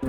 Você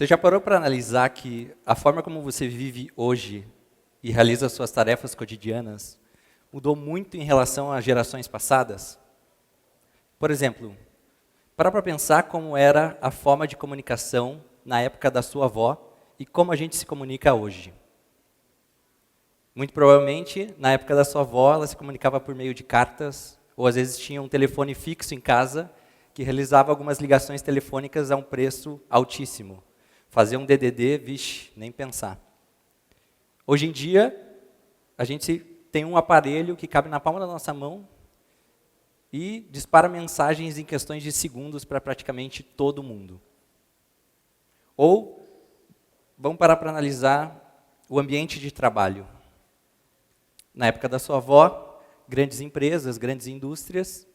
já parou para analisar que a forma como você vive hoje e realiza suas tarefas cotidianas mudou muito em relação às gerações passadas? Por exemplo, para pensar como era a forma de comunicação na época da sua avó e como a gente se comunica hoje. Muito provavelmente, na época da sua avó, ela se comunicava por meio de cartas, ou às vezes tinha um telefone fixo em casa que realizava algumas ligações telefônicas a um preço altíssimo. Fazer um DDD, vixe, nem pensar. Hoje em dia, a gente tem um aparelho que cabe na palma da nossa mão e dispara mensagens em questões de segundos para praticamente todo mundo. Ou, vamos parar para analisar o ambiente de trabalho. Na época da sua avó, grandes empresas, grandes indústrias,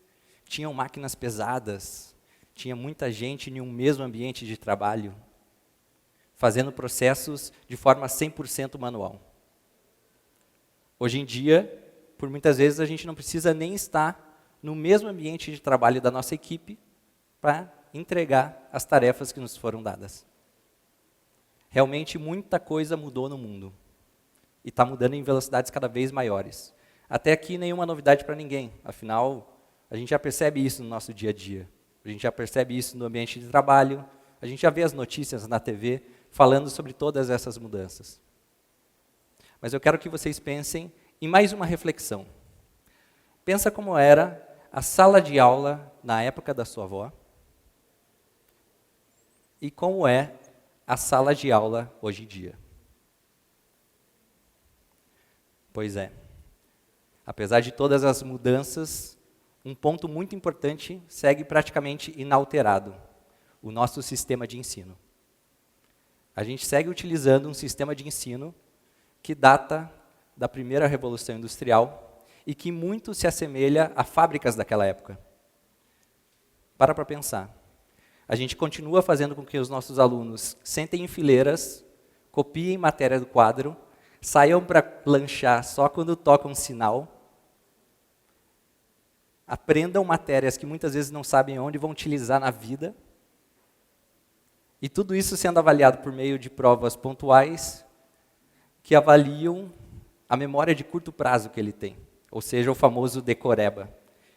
tinham máquinas pesadas, tinha muita gente em um mesmo ambiente de trabalho, fazendo processos de forma 100% manual. Hoje em dia, por muitas vezes, a gente não precisa nem estar no mesmo ambiente de trabalho da nossa equipe para entregar as tarefas que nos foram dadas. Realmente, muita coisa mudou no mundo. E está mudando em velocidades cada vez maiores. Até aqui, nenhuma novidade para ninguém. Afinal, a gente já percebe isso no nosso dia a dia. A gente já percebe isso no ambiente de trabalho. A gente já vê as notícias na TV falando sobre todas essas mudanças. Mas eu quero que vocês pensem em mais uma reflexão. Pensa como era a sala de aula na época da sua avó e como é a sala de aula hoje em dia. Pois é. Apesar de todas as mudanças, um ponto muito importante segue praticamente inalterado: o nosso sistema de ensino. A gente segue utilizando um sistema de ensino que data da primeira Revolução Industrial e que muito se assemelha a fábricas daquela época. Para pensar. A gente continua fazendo com que os nossos alunos sentem em fileiras, copiem matéria do quadro, saiam para lanchar só quando tocam um sinal, aprendam matérias que muitas vezes não sabem onde vão utilizar na vida, e tudo isso sendo avaliado por meio de provas pontuais que avaliam a memória de curto prazo que ele tem, ou seja, o famoso decoreba.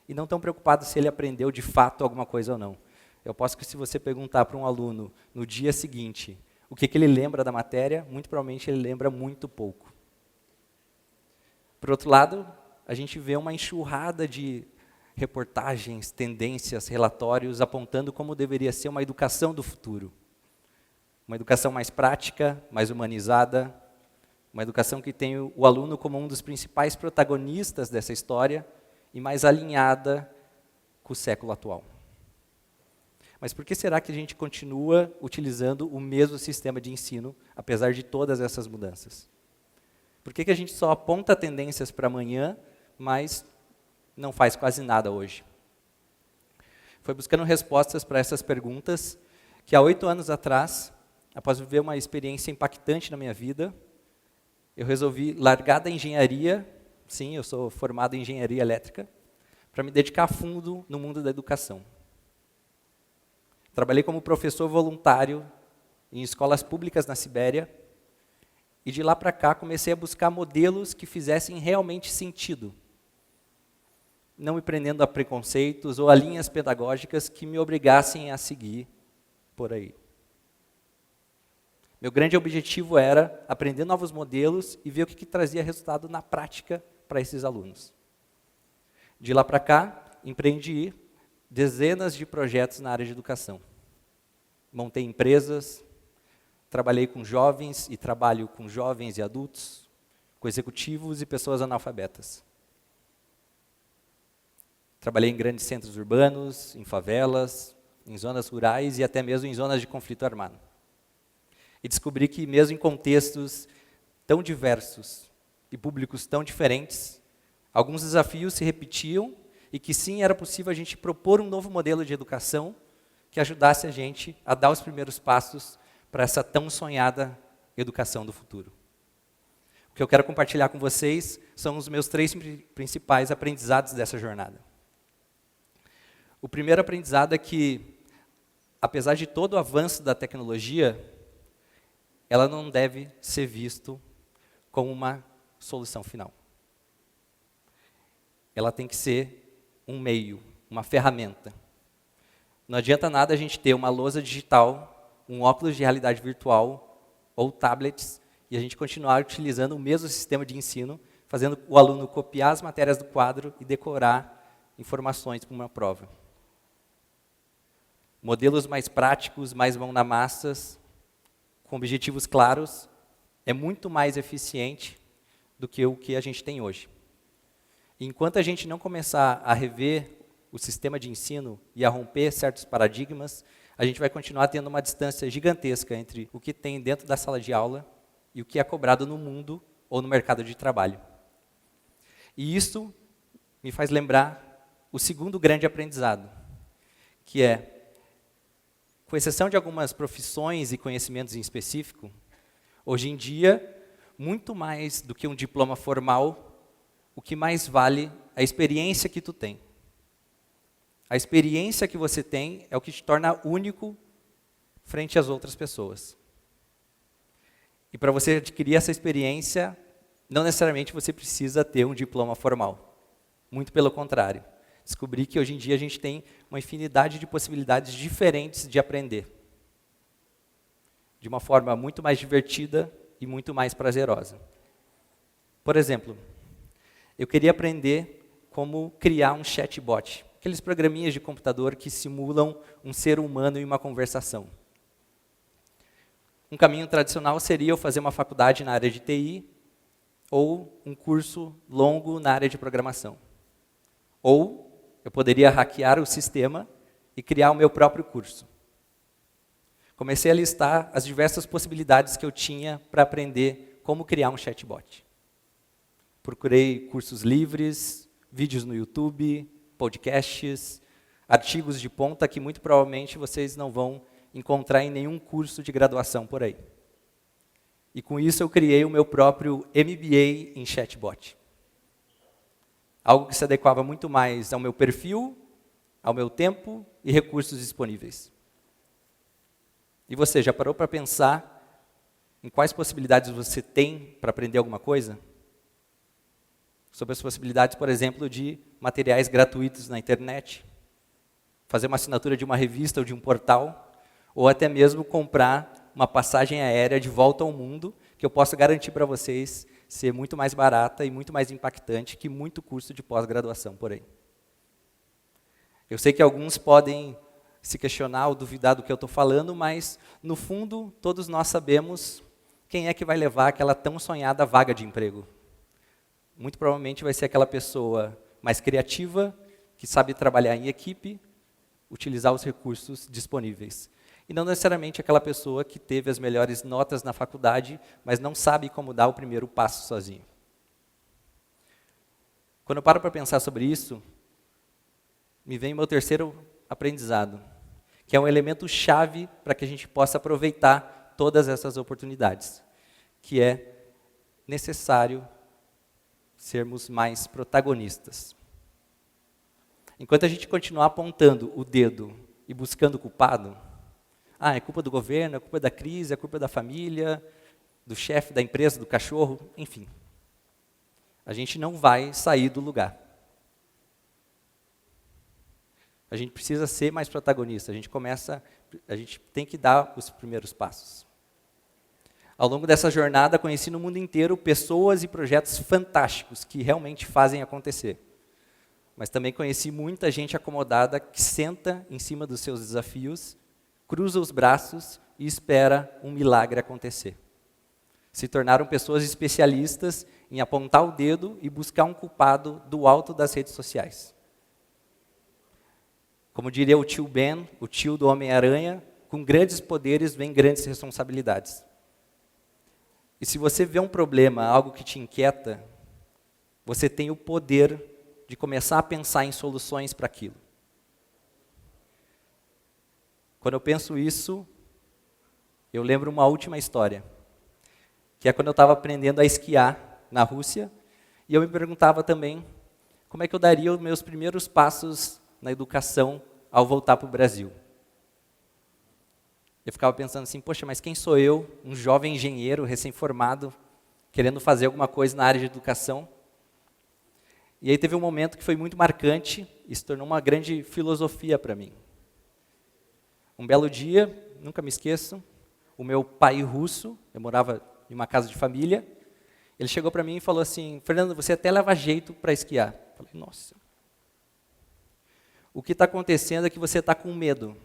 E não estão preocupados se ele aprendeu de fato alguma coisa ou não. Eu posso que se você perguntar para um aluno no dia seguinte o que ele lembra da matéria, muito provavelmente ele lembra muito pouco. Por outro lado, a gente vê uma enxurrada de reportagens, tendências, relatórios apontando como deveria ser uma educação do futuro. Uma educação mais prática, mais humanizada, uma educação que tem o aluno como um dos principais protagonistas dessa história e mais alinhada com o século atual. Mas por que será que a gente continua utilizando o mesmo sistema de ensino, apesar de todas essas mudanças? Por que a gente só aponta tendências para amanhã, mas não faz quase nada hoje? Foi buscando respostas para essas perguntas que há 8 anos atrás, após viver uma experiência impactante na minha vida, eu resolvi largar da engenharia, sim, eu sou formado em engenharia elétrica, para me dedicar a fundo no mundo da educação. Trabalhei como professor voluntário em escolas públicas na Sibéria, e de lá para cá comecei a buscar modelos que fizessem realmente sentido, não me prendendo a preconceitos ou a linhas pedagógicas que me obrigassem a seguir por aí. Meu grande objetivo era aprender novos modelos e ver o que trazia resultado na prática para esses alunos. De lá para cá, empreendi dezenas de projetos na área de educação. Montei empresas, trabalhei com jovens e trabalho com jovens e adultos, com executivos e pessoas analfabetas. Trabalhei em grandes centros urbanos, em favelas, em zonas rurais e até mesmo em zonas de conflito armado. E descobri que mesmo em contextos tão diversos e públicos tão diferentes, alguns desafios se repetiam e que sim, era possível a gente propor um novo modelo de educação que ajudasse a gente a dar os primeiros passos para essa tão sonhada educação do futuro. O que eu quero compartilhar com vocês são os meus 3 principais aprendizados dessa jornada. O primeiro aprendizado é que, apesar de todo o avanço da tecnologia, ela não deve ser visto como uma solução final. Ela tem que ser um meio, uma ferramenta. Não adianta nada a gente ter uma lousa digital, um óculos de realidade virtual ou tablets e a gente continuar utilizando o mesmo sistema de ensino, fazendo o aluno copiar as matérias do quadro e decorar informações para uma prova. Modelos mais práticos, mais mão na massa, com objetivos claros, é muito mais eficiente do que o que a gente tem hoje. E enquanto a gente não começar a rever o sistema de ensino e a romper certos paradigmas, a gente vai continuar tendo uma distância gigantesca entre o que tem dentro da sala de aula e o que é cobrado no mundo ou no mercado de trabalho. E isso me faz lembrar o segundo grande aprendizado, que é, com exceção de algumas profissões e conhecimentos em específico, hoje em dia, muito mais do que um diploma formal, o que mais vale é a experiência que tu tem. A experiência que você tem é o que te torna único frente às outras pessoas. E para você adquirir essa experiência, não necessariamente você precisa ter um diploma formal. Muito pelo contrário. Descobri que hoje em dia a gente tem uma infinidade de possibilidades diferentes de aprender. De uma forma muito mais divertida e muito mais prazerosa. Por exemplo, eu queria aprender como criar um chatbot. Aqueles programinhas de computador que simulam um ser humano em uma conversação. Um caminho tradicional seria eu fazer uma faculdade na área de TI ou um curso longo na área de programação. Ou eu poderia hackear o sistema e criar o meu próprio curso. Comecei a listar as diversas possibilidades que eu tinha para aprender como criar um chatbot. Procurei cursos livres, vídeos no YouTube, podcasts, artigos de ponta que muito provavelmente vocês não vão encontrar em nenhum curso de graduação por aí. E com isso eu criei o meu próprio MBA em chatbot. Algo que se adequava muito mais ao meu perfil, ao meu tempo e recursos disponíveis. E você, já parou para pensar em quais possibilidades você tem para aprender alguma coisa? Sobre as possibilidades, por exemplo, de materiais gratuitos na internet, fazer uma assinatura de uma revista ou de um portal, ou até mesmo comprar uma passagem aérea de volta ao mundo, que eu posso garantir para vocês ser muito mais barata e muito mais impactante que muito curso de pós-graduação por aí. Eu sei que alguns podem se questionar ou duvidar do que eu estou falando, mas, no fundo, todos nós sabemos quem é que vai levar aquela tão sonhada vaga de emprego. Muito provavelmente vai ser aquela pessoa mais criativa, que sabe trabalhar em equipe, utilizar os recursos disponíveis. E não necessariamente aquela pessoa que teve as melhores notas na faculdade, mas não sabe como dar o primeiro passo sozinho. Quando eu paro para pensar sobre isso, me vem o meu terceiro aprendizado, que é um elemento chave para que a gente possa aproveitar todas essas oportunidades, que é necessário sermos mais protagonistas. Enquanto a gente continuar apontando o dedo e buscando o culpado, é culpa do governo, é culpa da crise, é culpa da família, do chefe da empresa, do cachorro, enfim. A gente não vai sair do lugar. A gente precisa ser mais protagonista, a gente tem que dar os primeiros passos. Ao longo dessa jornada, conheci no mundo inteiro pessoas e projetos fantásticos que realmente fazem acontecer. Mas também conheci muita gente acomodada que senta em cima dos seus desafios, cruza os braços e espera um milagre acontecer. Se tornaram pessoas especialistas em apontar o dedo e buscar um culpado do alto das redes sociais. Como diria o tio Ben, o tio do Homem-Aranha, com grandes poderes vem grandes responsabilidades. E se você vê um problema, algo que te inquieta, você tem o poder de começar a pensar em soluções para aquilo. Quando eu penso isso, eu lembro uma última história, que é quando eu estava aprendendo a esquiar na Rússia, e eu me perguntava também como é que eu daria os meus primeiros passos na educação ao voltar para o Brasil. Eu ficava pensando assim, poxa, mas quem sou eu, um jovem engenheiro recém-formado, querendo fazer alguma coisa na área de educação? E aí teve um momento que foi muito marcante e se tornou uma grande filosofia para mim. Um belo dia, nunca me esqueço, o meu pai russo, eu morava em uma casa de família, ele chegou para mim e falou assim, Fernando, você até leva jeito para esquiar. Eu falei, nossa. O que está acontecendo é que você está com medo.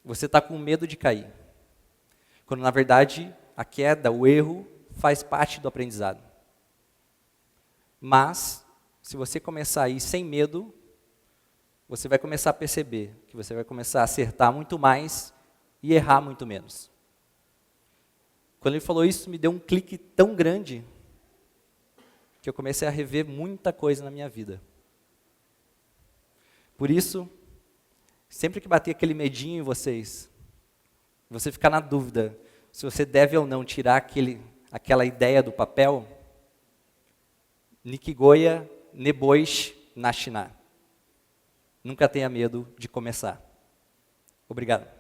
Você está com medo de cair. Quando, na verdade, a queda, o erro, faz parte do aprendizado. Mas, se você começar a ir sem medo, você vai começar a perceber que você vai começar a acertar muito mais e errar muito menos. Quando ele falou isso, me deu um clique tão grande que eu comecei a rever muita coisa na minha vida. Por isso, sempre que bater aquele medinho em vocês, você ficar na dúvida se você deve ou não tirar aquela ideia do papel, Nikigoya neboish nashiná. Nunca tenha medo de começar. Obrigado.